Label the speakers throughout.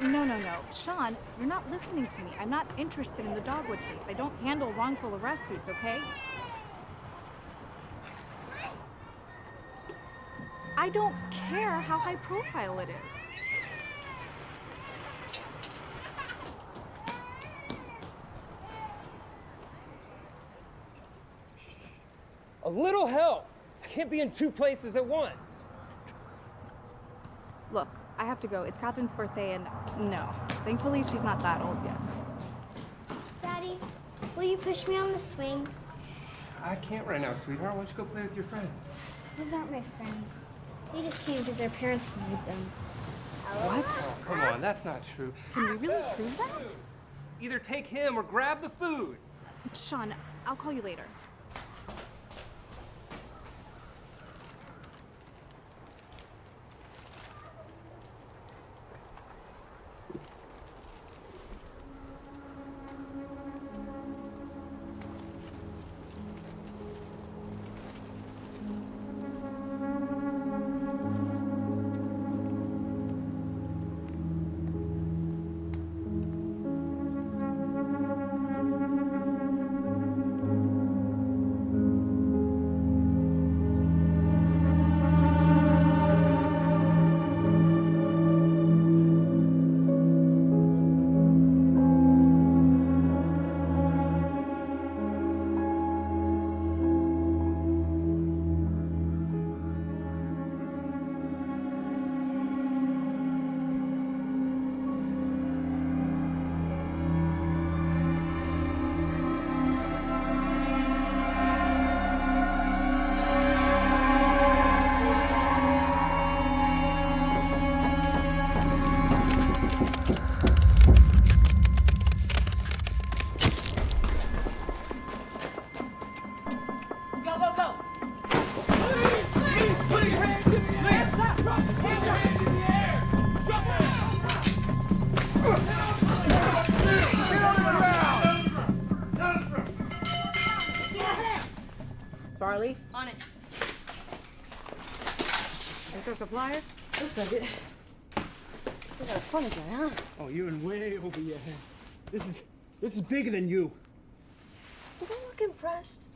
Speaker 1: No, no, no. Sean, you're not listening to me. I'm not interested in the Dogwood case. I don't handle wrongful arrest suits, okay? I don't care how high profile it is.
Speaker 2: A little help! I can't be in two places at once.
Speaker 1: Look, I have to go. It's Catherine's birthday and no. Thankfully, she's not that old yet.
Speaker 3: Daddy, will you push me on the swing?
Speaker 2: I can't right now, sweetheart. Why don't you go play with your friends?
Speaker 3: Those aren't my friends. They just came because their parents made them.
Speaker 1: What?
Speaker 2: Oh, come on, that's not true.
Speaker 1: Can we really prove that?
Speaker 2: Either take him or grab the food.
Speaker 1: Sean, I'll call you later.
Speaker 4: Farley?
Speaker 5: On it.
Speaker 4: Is there a supplier?
Speaker 5: Looks like it. You got a funny guy, huh?
Speaker 6: Oh, you're in way over your head. This is bigger than you.
Speaker 5: Do they look impressed?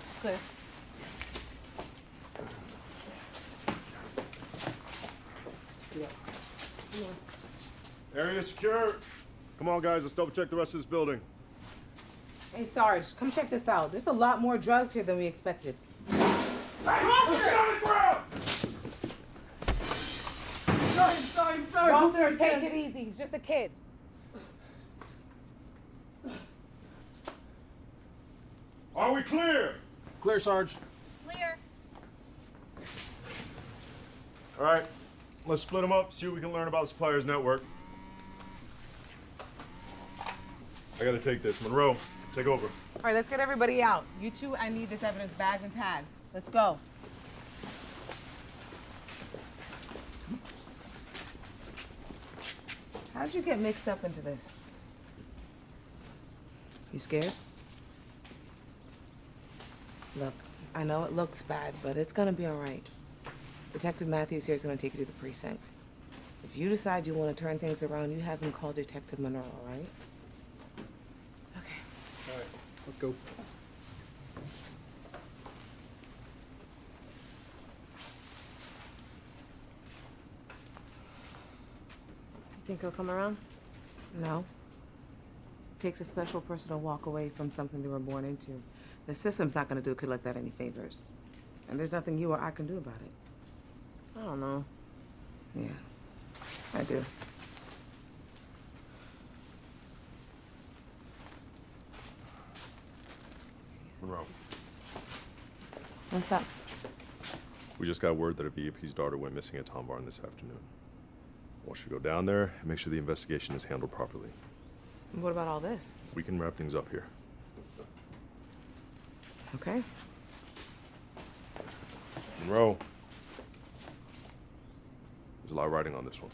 Speaker 5: It's clear.
Speaker 7: Area secure. Come on, guys. Let's double check the rest of this building.
Speaker 4: Hey, Sarge, come check this out. There's a lot more drugs here than we expected.
Speaker 7: Hey, get on the ground!
Speaker 6: Sorry.
Speaker 4: Walter, take it easy. He's just a kid.
Speaker 7: Are we clear? Clear, Sarge.
Speaker 1: Clear.
Speaker 7: All right. Let's split them up, see what we can learn about the suppliers network. I gotta take this. Monroe, take over.
Speaker 4: All right, let's get everybody out. You two, I need this evidence bagged and tagged. Let's go. How'd you get mixed up into this? You scared? Look, I know it looks bad, but it's gonna be all right. Detective Matthews here is gonna take you to the precinct. If you decide you want to turn things around, you have him call Detective Monroe, all right? Okay.
Speaker 6: All right, let's go.
Speaker 5: You think he'll come around?
Speaker 4: No. It takes a special person to walk away from something they were born into. The system's not gonna do a kid like that any favors. And there's nothing you or I can do about it.
Speaker 5: I don't know.
Speaker 4: Yeah, I do.
Speaker 7: Monroe,
Speaker 4: What's up?
Speaker 7: we just got word that a VIP's daughter went missing at Tom Barn this afternoon. I want you to go down there and make sure the investigation is handled properly.
Speaker 4: What about all this?
Speaker 7: We can wrap things up here.
Speaker 4: Okay.
Speaker 7: Monroe, there's a lot riding on this one.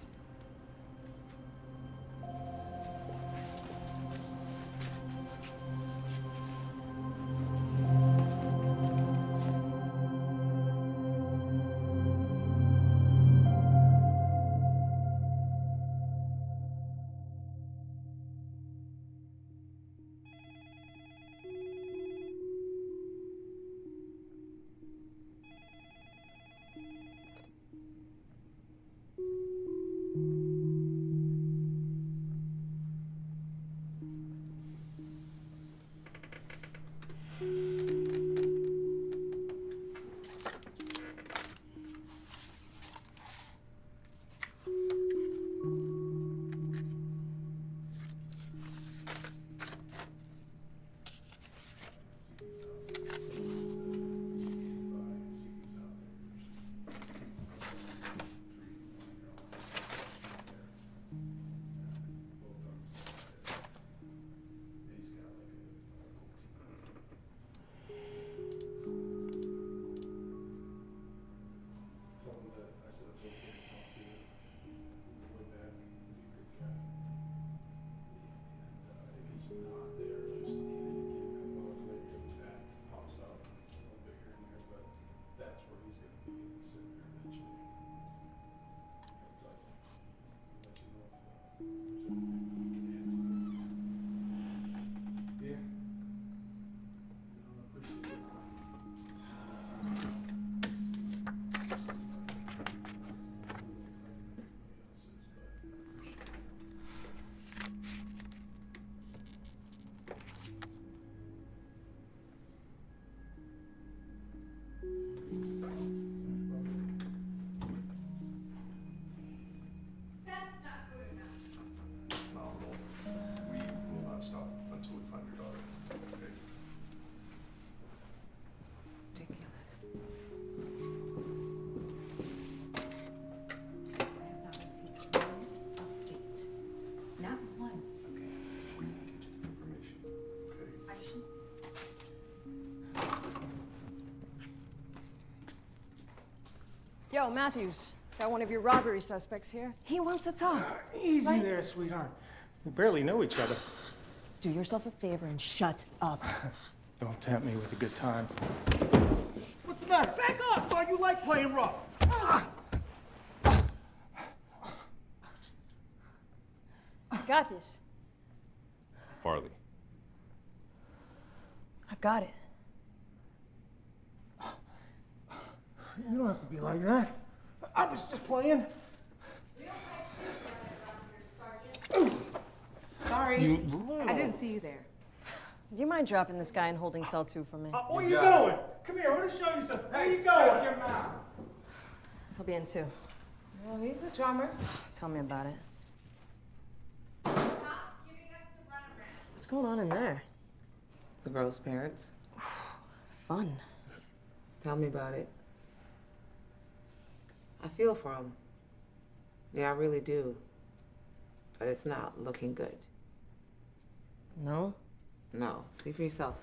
Speaker 5: Yo, Matthews. Got one of your robbery suspects here. He wants to talk.
Speaker 6: Easy there, sweetheart. We barely know each other.
Speaker 5: Do yourself a favor and shut up.
Speaker 6: Don't tempt me with a good time. What's the matter? Back off! Thought you like playing rough.
Speaker 5: Got this.
Speaker 7: Farley.
Speaker 5: I've got it.
Speaker 6: You don't have to be like that. I was just playing.
Speaker 4: Sorry, I didn't see you there.
Speaker 5: Do you mind dropping this guy in holding cell 2 for me?
Speaker 6: Where you going? Come here, I want to show you something. Where you going? Your mouth.
Speaker 5: He'll be in 2.
Speaker 4: Well, he's a charmer.
Speaker 5: Tell me about it. What's going on in there?
Speaker 4: The girl's parents.
Speaker 5: Fun.
Speaker 4: Tell me about it. I feel for him. Yeah, I really do. But it's not looking good.
Speaker 5: No?
Speaker 4: No, see for yourself.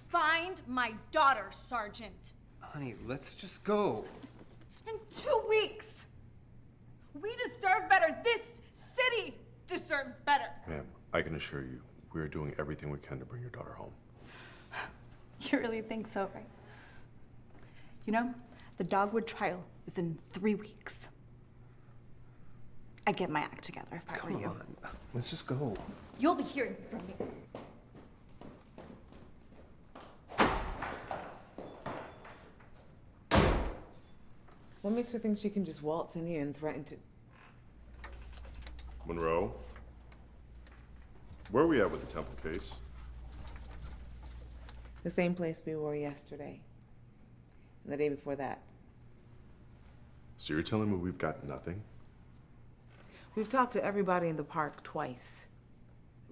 Speaker 1: Find my daughter, Sergeant.
Speaker 2: Honey, let's just go.
Speaker 1: It's been 2 weeks. We deserve better. This city deserves better.
Speaker 7: Ma'am, I can assure you, we're doing everything we can to bring your daughter home.
Speaker 1: You really think so, right? You know, the Dogwood trial is in 3 weeks. I'd get my act together if I were you.
Speaker 2: Come on, let's just go.
Speaker 1: You'll be hearing from me.
Speaker 4: What makes her think she can just waltz in here and threaten to...
Speaker 7: Monroe, where are we at with the Temple case?
Speaker 4: The same place we were yesterday. And the day before that.
Speaker 7: So you're telling me we've got nothing?
Speaker 4: We've talked to everybody in the park twice.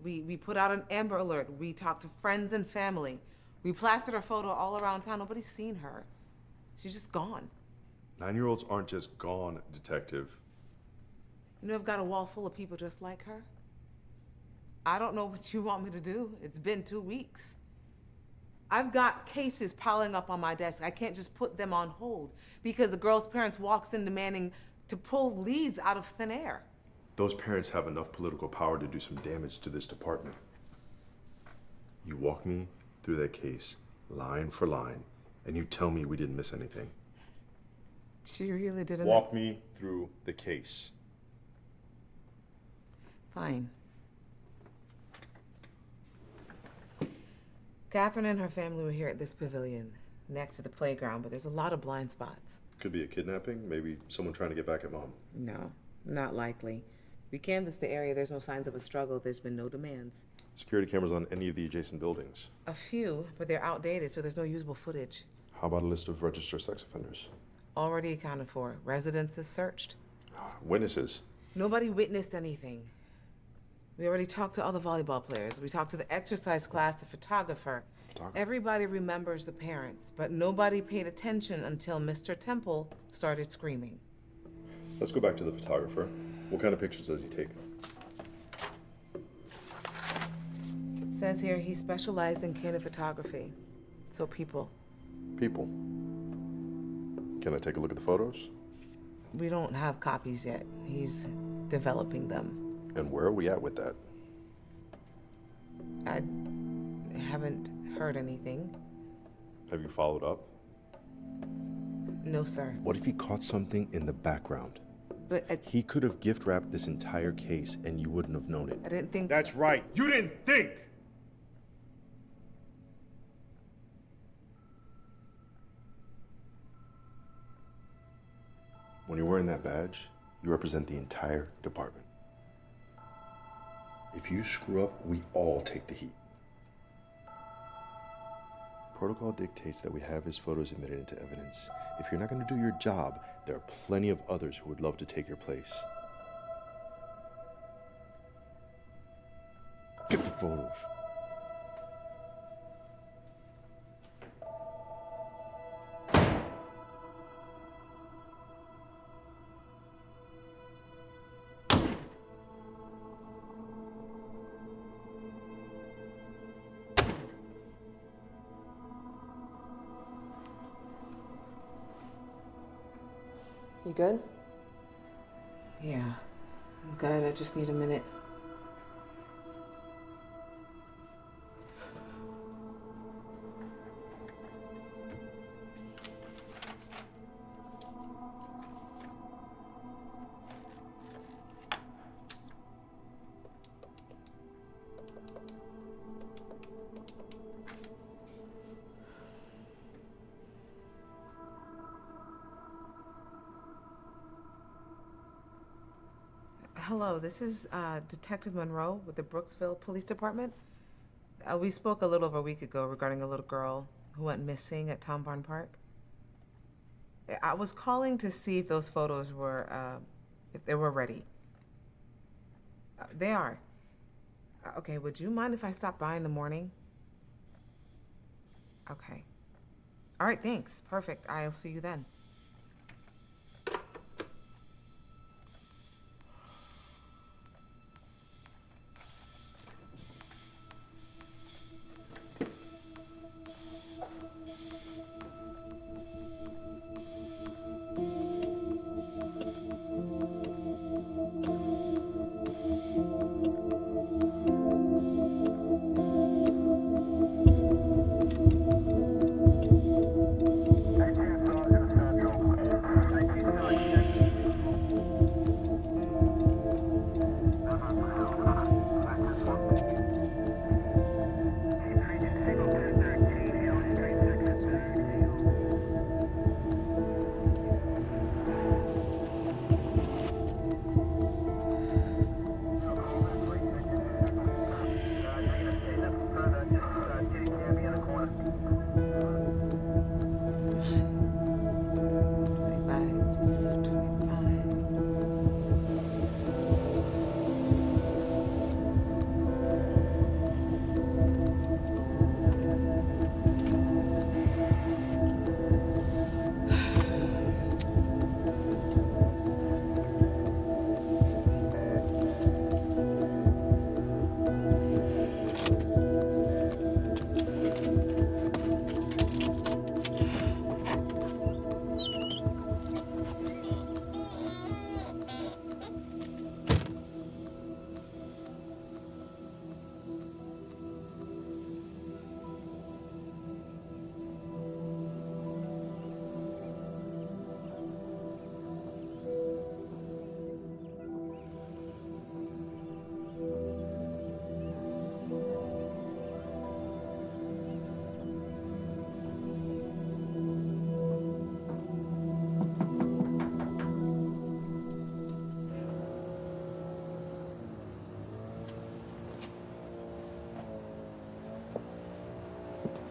Speaker 4: We put out an Amber Alert. We talked to friends and family. We plastered her photo all around town. Nobody's seen her. She's just gone.
Speaker 7: 9-year-olds aren't just gone, detective.
Speaker 4: You know, I've got a wall full of people just like her. I don't know what you want me to do. It's been 2 weeks. I've got cases piling up on my desk. I can't just put them on hold because a girl's parents walks in demanding to pull leads out of thin air.
Speaker 7: Those parents have enough political power to do some damage to this department. You walk me through that case, line for line, and you tell me we didn't miss anything.
Speaker 4: She really didn't.
Speaker 7: Walk me through the case.
Speaker 4: Fine. Catherine and her family were here at this pavilion, next to the playground, but there's a lot of blind spots.
Speaker 7: Could be a kidnapping, maybe someone trying to get back at Mom.
Speaker 4: No, not likely. We canvassed the area. There's no signs of a struggle. There's been no demands.
Speaker 7: Security cameras on any of the adjacent buildings.
Speaker 4: A few, but they're outdated, so there's no usable footage.
Speaker 7: How about a list of registered sex offenders?
Speaker 4: Already accounted for. Residences searched.
Speaker 7: Witnesses?
Speaker 4: Nobody witnessed anything. We already talked to all the volleyball players. We talked to the exercise class, the photographer. Everybody remembers the parents, but nobody paid attention until Mr. Temple started screaming.
Speaker 7: Let's go back to the photographer. What kind of pictures does he take?
Speaker 4: Says here he specialized in candid photography. So people.
Speaker 7: People. Can I take a look at the photos?
Speaker 4: We don't have copies yet. He's developing them.
Speaker 7: And where are we at with that?
Speaker 4: I haven't heard anything.
Speaker 7: Have you followed up?
Speaker 4: No, sir.
Speaker 7: What if he caught something in the background?
Speaker 4: But
Speaker 7: He could have gift wrapped this entire case and you wouldn't have known it.
Speaker 4: I didn't think...
Speaker 7: That's right. You didn't think! When you're wearing that badge, you represent the entire department. If you screw up, we all take the heat. Protocol dictates that we have his photos admitted into evidence. If you're not going to do your job, there are plenty of others who would love to take your place. Get the photos.
Speaker 5: You good?
Speaker 4: Yeah, I'm good. I just need a minute. Hello, this is Detective Monroe with the Brooksville Police Department. We spoke a little over a week ago regarding a little girl who went missing at Tom Barn Park. I was calling to see if those photos were, if they were ready. They are. Okay, would you mind if I stop by in the morning? Okay. All right, thanks. Perfect. I'll see you then.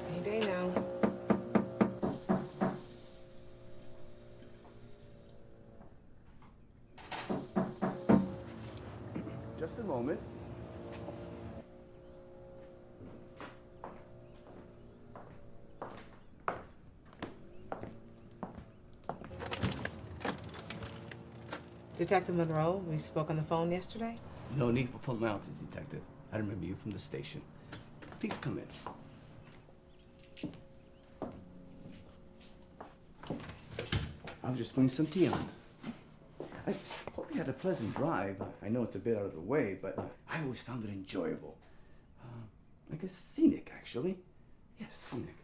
Speaker 4: Any day now.
Speaker 8: Just a moment.
Speaker 4: Detective Monroe, we spoke on the phone yesterday.
Speaker 8: No need for formalities, Detective. I remember you from the station. Please come in. I was just putting some tea on. I hope you had a pleasant drive. I know it's a bit out of the way, but I always found it enjoyable. I guess scenic, actually. Yes, scenic.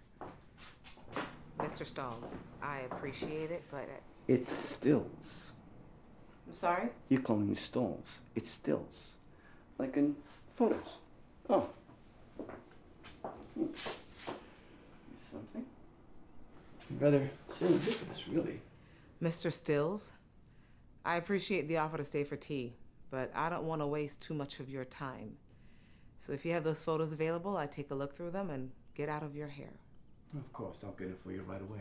Speaker 4: Mr. Stalls, I appreciate it, but...
Speaker 8: It's stills.
Speaker 4: I'm sorry?
Speaker 8: You're calling me stalls. It's stills. Like in photos. Oh. Something? Rather serendipitous, really.
Speaker 4: Mr. Stills, I appreciate the offer to stay for tea, but I don't want to waste too much of your time. So if you have those photos available, I take a look through them and get out of your hair.
Speaker 8: Of course, I'll get it for you right away.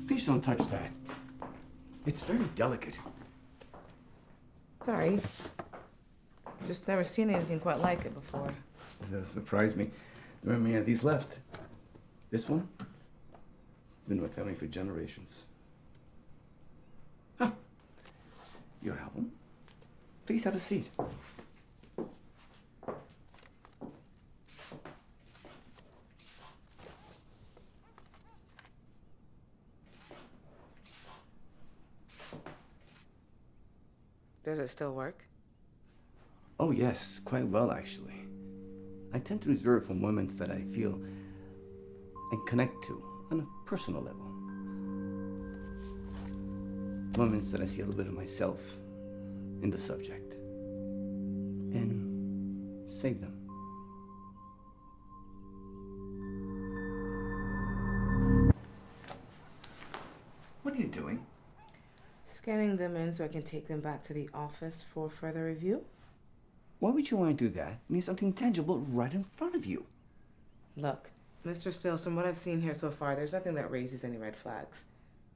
Speaker 8: Please don't touch that. It's very delicate.
Speaker 4: Sorry. Just never seen anything quite like it before.
Speaker 8: That surprised me. There are many of these left. This one? Been in my family for generations. Huh. Your album? Please have a seat.
Speaker 4: Does it still work?
Speaker 8: Oh, yes, quite well, actually. I tend to reserve for moments that I feel and connect to on a personal level. Moments that I see a little bit of myself in the subject and save them. What are you doing?
Speaker 4: Scanning them in so I can take them back to the office for further review.
Speaker 8: Why would you want to do that when there's something tangible right in front of you?
Speaker 4: Look, Mr. Stills, from what I've seen here so far, there's nothing that raises any red flags.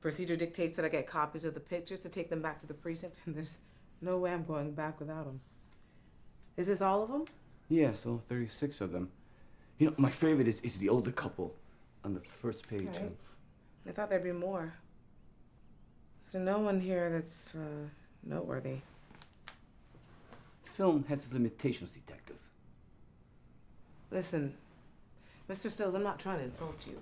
Speaker 4: Procedure dictates that I get copies of the pictures to take them back to the precinct, and there's no way I'm going back without them. Is this all of them?
Speaker 8: Yeah, so 36 of them. You know, my favorite is the older couple on the first page.
Speaker 4: Right. I thought there'd be more. So no one here that's noteworthy.
Speaker 8: Film has its limitations, detective.
Speaker 4: Listen, Mr. Stills, I'm not trying to insult you.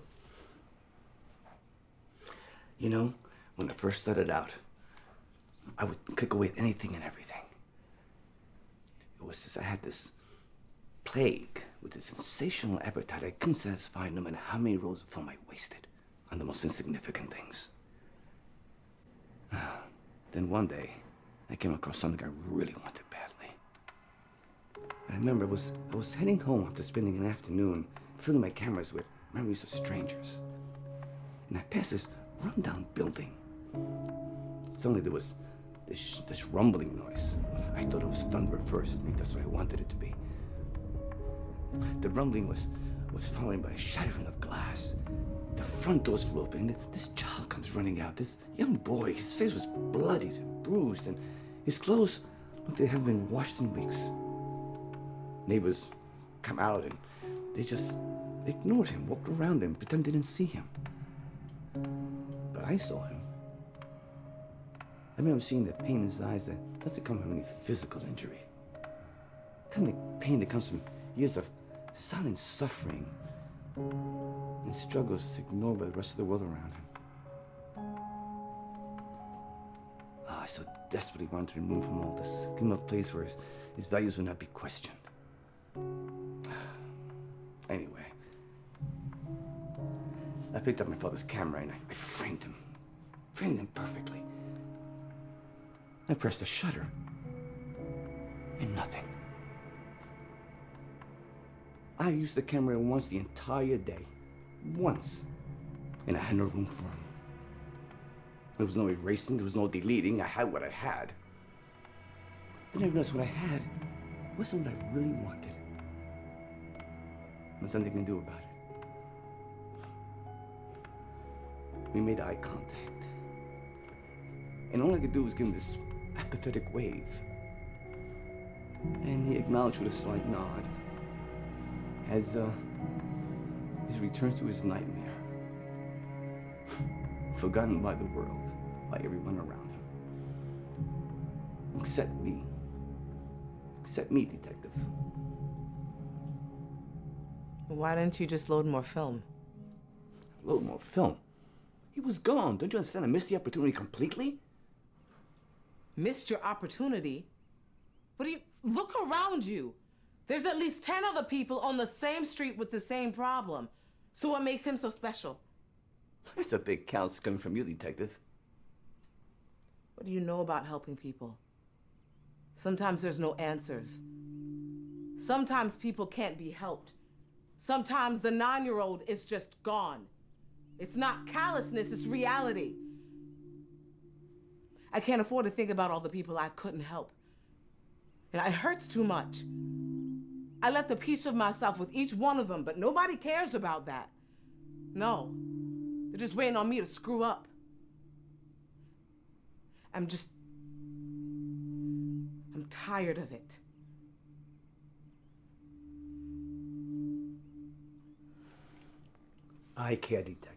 Speaker 8: You know, when I first started out, I would click away at anything and everything. It was just I had this plague with this sensational appetite I couldn't satisfy no matter how many rolls of film I wasted on the most insignificant things. Then one day, I came across something I really wanted badly. I remember I was heading home after spending an afternoon filling my cameras with memories of strangers. And I passed this rundown building. Suddenly there was this rumbling noise. I thought it was thunder at first. Maybe that's what I wanted it to be. The rumbling was followed by a shattering of glass. The front doors flew open, and this child comes running out. This young boy, his face was bloodied and bruised, and his clothes looked like they haven't been washed in weeks. Neighbors come out, and they just ignored him, walked around him, pretended they didn't see him. But I saw him. I remember seeing the pain in his eyes that doesn't come from any physical injury. Kind of like pain that comes from years of silent suffering and struggles ignored by the rest of the world around him. I so desperately wanted to remove him all this, give him a place where his values would not be questioned. Anyway, I picked up my father's camera and I framed him perfectly. I pressed the shutter, and nothing. I used the camera once the entire day. Once. And I had no room for him. There was no erasing, there was no deleting. I had what I had. Then I realized what I had wasn't what I really wanted. There's nothing I can do about it. We made eye contact. And all I could do was give him this apathetic wave. And he acknowledged with a slight nod as he returns to his nightmare. Forgotten by the world, by everyone around him. Except me. Except me, detective.
Speaker 4: Why didn't you just load more film?
Speaker 8: Load more film? He was gone. Don't you understand? I missed the opportunity completely.
Speaker 4: Missed your opportunity? Look around you. There's at least 10 other people on the same street with the same problem. So what makes him so special?
Speaker 8: That's a big count coming from you, detective.
Speaker 4: What do you know about helping people? Sometimes there's no answers. Sometimes people can't be helped. Sometimes the 9-year-old is just gone. It's not callousness, it's reality. I can't afford to think about all the people I couldn't help. And it hurts too much. I left a piece of myself with each one of them, but nobody cares about that. No, they're just waiting on me to screw up. I'm tired of it.
Speaker 9: eye care detector.